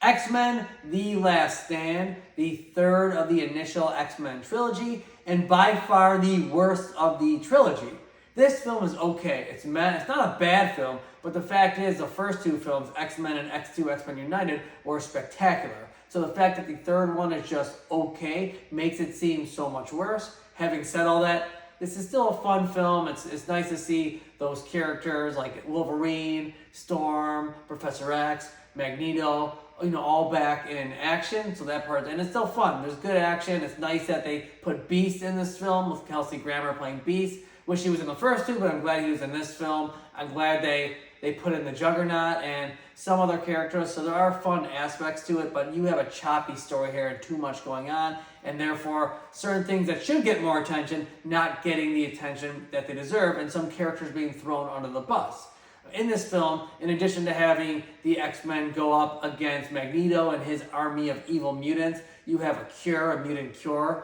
X-Men: The Last Stand, the third of the initial X-Men trilogy, and by far the worst of the trilogy. This film is okay. It's not a bad film, but the fact is the first two films, X-Men and X2, X-Men United, were spectacular. So the fact that the third one is just okay makes it seem so much worse. Having said all that, this is still a fun film. It's nice to see those characters like Wolverine, Storm, Professor X, Magneto, all back in action. So that part, and it's still fun. There's good action. It's nice that they put Beast in this film with Kelsey Grammer playing Beast. Wish he was in the first two, but I'm glad he was in this film. I'm glad they put in the Juggernaut and some other characters. So there are fun aspects to it, but you have a choppy story here and too much going on, and therefore certain things that should get more attention not getting the attention that they deserve, and some characters being thrown under the bus. In this film, in addition to having the X-Men go up against Magneto and his army of evil mutants, you have a mutant cure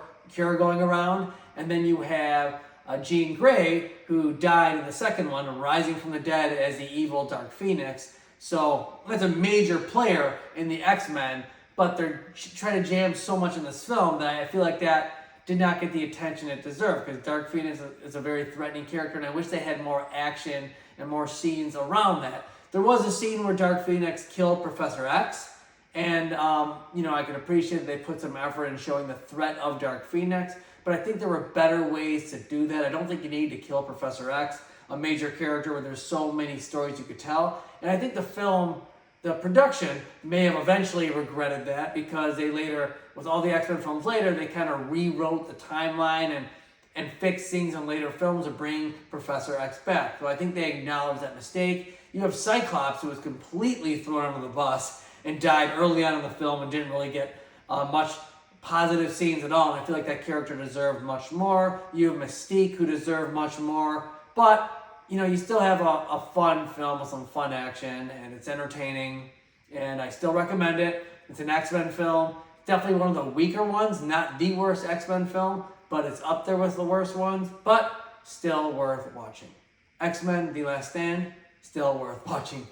going around, and then you have Jean Grey, who died in the second one, rising from the dead as the evil Dark Phoenix. So that's a major player in the X-Men, but they're trying to jam so much in this film that I feel like that did not get the attention it deserved, because Dark Phoenix is a very threatening character, and I wish they had more action and more scenes around that. There was a scene where Dark Phoenix killed Professor X, and I can appreciate they put some effort in showing the threat of Dark Phoenix, but I think there were better ways to do that. I don't think you need to kill Professor X, a major character where there's so many stories you could tell. And I think the production may have eventually regretted that, because they later, with all the X-Men films later, they kind of rewrote the timeline and fixed things in later films to bring Professor X back. So I think they acknowledged that mistake. You have Cyclops, who was completely thrown under the bus and died early on in the film and didn't really get much positive scenes at all, and I feel like that character deserved much more. You have Mystique, who deserved much more, but you still have a fun film with some fun action, and it's entertaining, and I still recommend it. It's an X-Men film, definitely one of the weaker ones, not the worst X-Men film, but it's up there with the worst ones, but still worth watching. X-Men: The Last Stand, still worth watching.